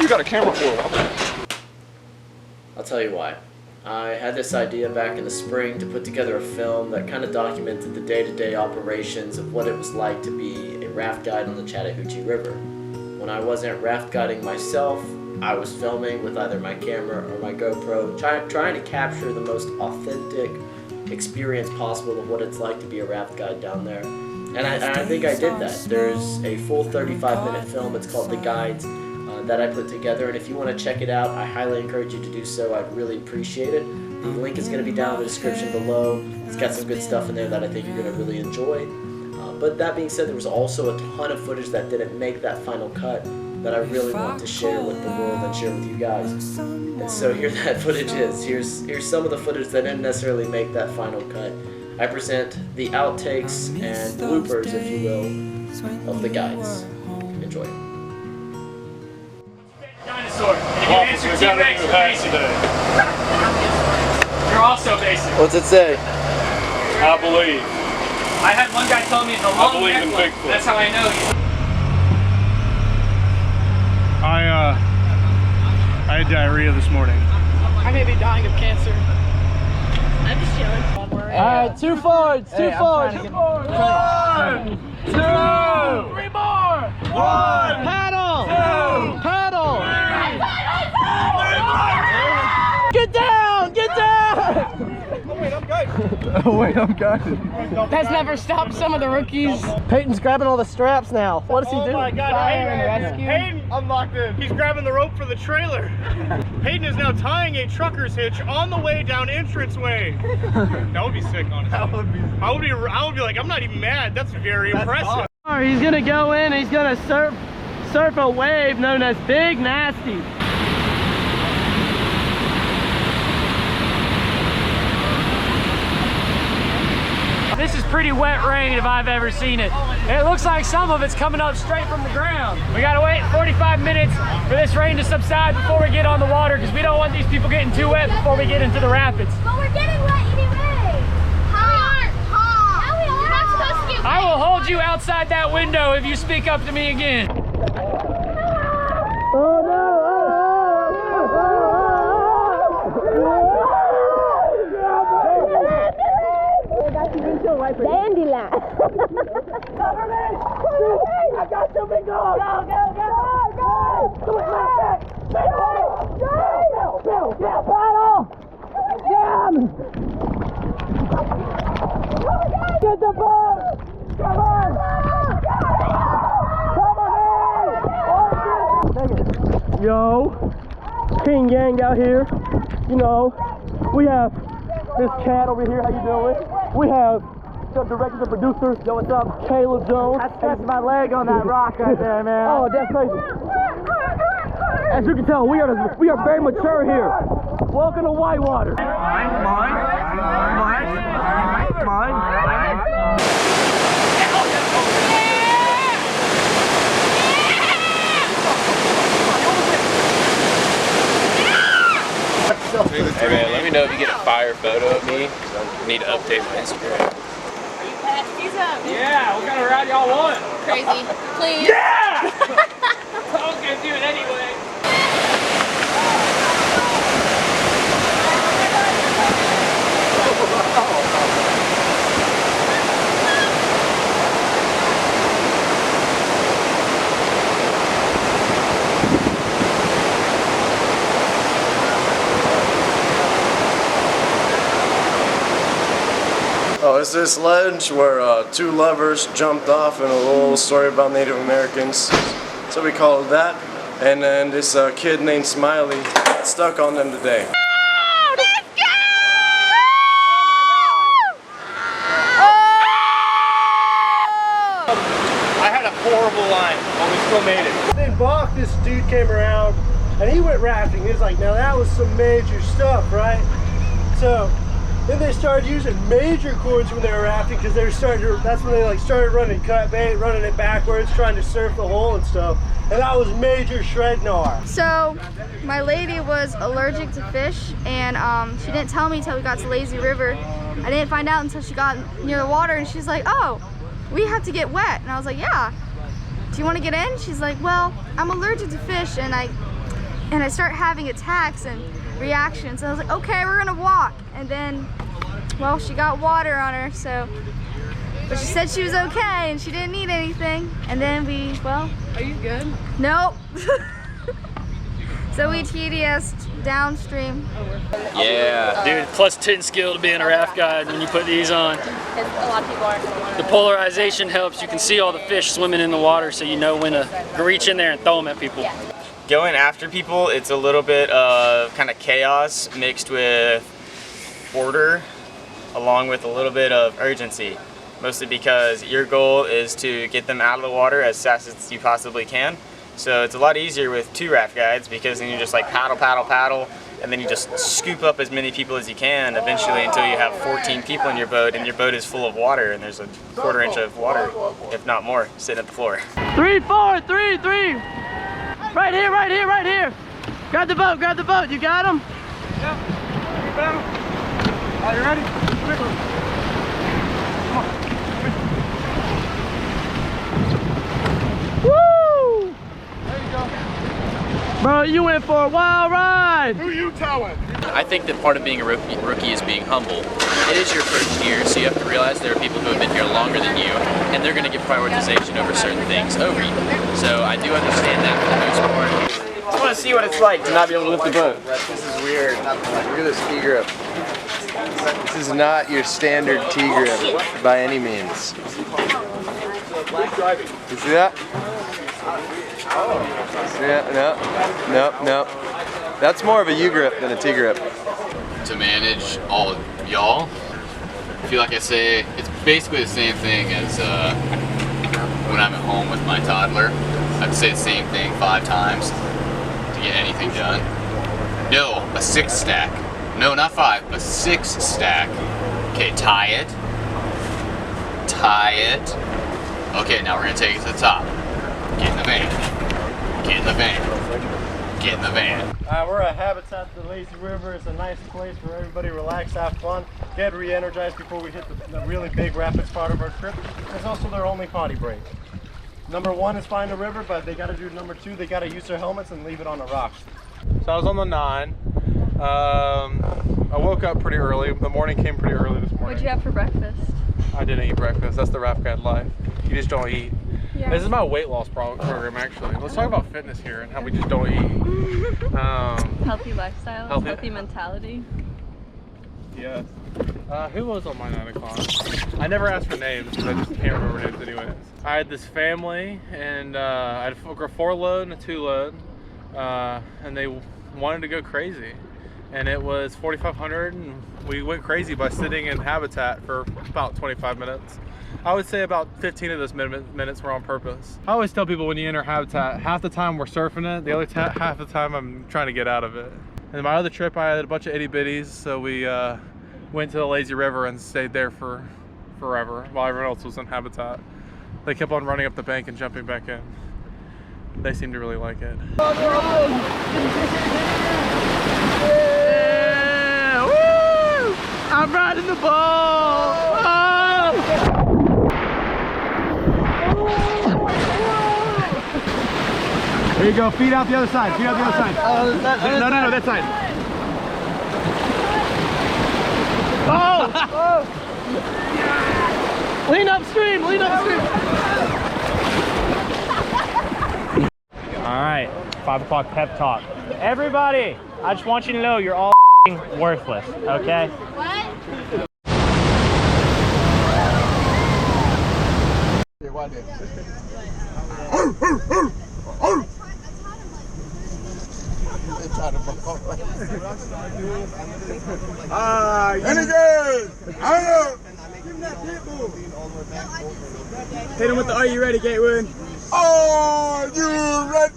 you got a camera for? I'll tell you why. I had this idea back in the spring to put together a film that kind of documented the day-to-day operations of what it was like to be a raft guide on the Chattahoochee River. When I wasn't raft guiding myself, I was filming with either my camera or my GoPro, trying to capture the most authentic experience possible of what it's like to be a raft guide down there. And I think I did that. There's a full 35-minute film. It's called The Guides that I put together. And if you want to check it out, I highly encourage you to do so. I'd really appreciate it. The link is going to be down in the description below. It's got some good stuff in there that I think you're going to really enjoy. But that being said, there was also a ton of footage that didn't make that final cut that I really want to share with the world and share with you guys. And so here that footage is. Here's some of the footage that didn't necessarily make that final cut. I present the outtakes and bloopers, if you will, of The Guides. Enjoy. Dinosaur. And if you answer T-Rex, you're basic. You're also basic. What's it say? I believe. I had one guy tell me it's a long neck look. That's how I know you. I had diarrhea this morning. I may be dying of cancer. I'm just chilling. Alright, two forwards, two forwards. 1, 2, 3 more. 1, Paddle! 2, Paddle! 3 more. Get down! Get down! Oh wait, I'm good. That's never stopped some of the rookies. Peyton's grabbing all the straps now. What does he do? Oh my God, Hayden, I'm locked in. He's grabbing the rope for the trailer. Hayden is now tying a trucker's hitch on the way down entranceway. That would be sick, honestly. That would be. I would be like, I'm not even mad. That's very impressive. Awesome. He's gonna go in. He's gonna surf a wave known as Big Nasty. This is pretty wet rain if I've ever seen it. It looks like some of it's coming up straight from the ground. We gotta wait 45 minutes for this rain to subside before we get on the water because we don't want these people getting too wet before we get into the rapids. But we're getting wet anyway. Hot. Hot. Yeah, we are. You're not supposed to get wet. I will hold you outside that window if you speak up to me again. Oh no! Dandelion. Cover me! I got you, big dog! Go, go, go! Go! Come on, go! Paddle! Jam! Get the boat! Come on! Come on! Yo, King Gang out here. You know, we have this cat over here. How you doing? We have the director, the producer. Yo, what's up? Caleb Jones. I stretched my leg on that rock right there, man. Oh, that's crazy. As you can tell, we are very mature here. Welcome to Whitewater. Mine. Hey man, let me know if you get a fire photo of me, because I need to update my Instagram. Yeah, what kind of ride y'all want? Crazy. Please. Yeah! Okay, do it anyway. Oh, it's this ledge where two lovers jumped off in a little story about Native Americans. So we call it that. And then this kid named Smiley got stuck on them today. I had a horrible line, but we still made it. Then Bach, this dude came around, and he went rafting. He was like, now that was some major stuff, right? So then they started using major chords when they were rafting because they were that's when they like started running cut bait, running it backwards, trying to surf the hole and stuff. And that was major shred gnar. So my lady was allergic to fish, and she didn't tell me until we got to Lazy River. I didn't find out until she got near the water, and she's like, oh, we have to get wet. And I was like, yeah. Do you want to get in? She's like, well, I'm allergic to fish, and I and I start having attacks and reactions. And I was like, okay, we're gonna walk. And then, well, she got water on her, so. But she said she was okay and she didn't need anything. And then we, well. Are you good? Nope. So we TDS'd downstream. Yeah. Dude, plus 10 skill to being a raft guide when you put these on. A lot of people aren't gonna want The polarization helps. You can see all the fish swimming in the water, so you know when to reach in there and throw them at people. Going after people, it's a little bit of kind of chaos mixed with order, along with a little bit of urgency. Mostly because your goal is to get them out of the water as fast as you possibly can. So it's a lot easier with 2 raft guides because then you just like paddle, paddle, paddle, and then you just scoop up as many people as you can eventually until you have 14 people in your boat and your boat is full of water and there's a 1/4 inch of water, if not more, sitting at the floor. 3, 4, 3, 3. Right here, right here, right here. Grab the boat, grab the boat. You got him? Yeah. Are you ready? Quickly. Come on. Woo! There you go. Bro, you went for a wild ride. Who you towing? I think that part of being a rookie is being humble. It is your first year, so you have to realize there are people who have been here longer than you, and they're going to get prioritization over certain things over you. So I do understand that for the most part. I want to see what it's like to not be able to lift the boat. This is weird. Look at this T-grip. This is not your standard T-grip by any means. You see that? Yeah, no. That's more of a U-grip than a T-grip. To manage all of y'all, I feel like I say it's basically the same thing as when I'm at home with my toddler. I'd say the same thing 5 times to get anything done. No, a 6 stack. No, not 5, a 6 stack. Okay, tie it. Tie it. Okay, now we're gonna take it to the top. Get in the van. Get in the van. Get in the van. We're at Habitat the Lazy River. It's a nice place where everybody relax, have fun, get re-energized before we hit the really big rapids part of our trip. It's also their only potty break. Number 1 is find a river, but they gotta do number 2. They gotta use their helmets and leave it on a rock. So I was on the 9. I woke up pretty early. The morning came pretty early this morning. What'd you have for breakfast? I didn't eat breakfast. That's the raft guide life. You just don't eat. Yeah. This is my weight loss program actually. Let's talk about fitness here and how we just don't eat. Healthy lifestyle, healthy mentality. Yes. Who was on my 9 o'clock? I never asked for names because I just can't remember names anyways. I had this family and I had a 4 load and a 2 load and they wanted to go crazy. And it was 4,500 and we went crazy by sitting in Habitat for about 25 minutes. I would say about 15 of those minutes were on purpose. I always tell people when you enter Habitat, half the time we're surfing it, the other half the time I'm trying to get out of it. And my other trip I had a bunch of itty bitties, so we went to the Lazy River and stayed there for forever while everyone else was in Habitat. They kept on running up the bank and jumping back in. They seemed to really like it. Yeah, woo! I'm riding the ball! Oh! There you go, feet out the other side, feet out the other side. No, that side. Oh! Lean upstream, lean upstream. All right, 5 o'clock pep talk. Everybody, I just want you to know you're all worthless, okay? What? Hit him with the "Are you ready, Gatewood?" Are you ready?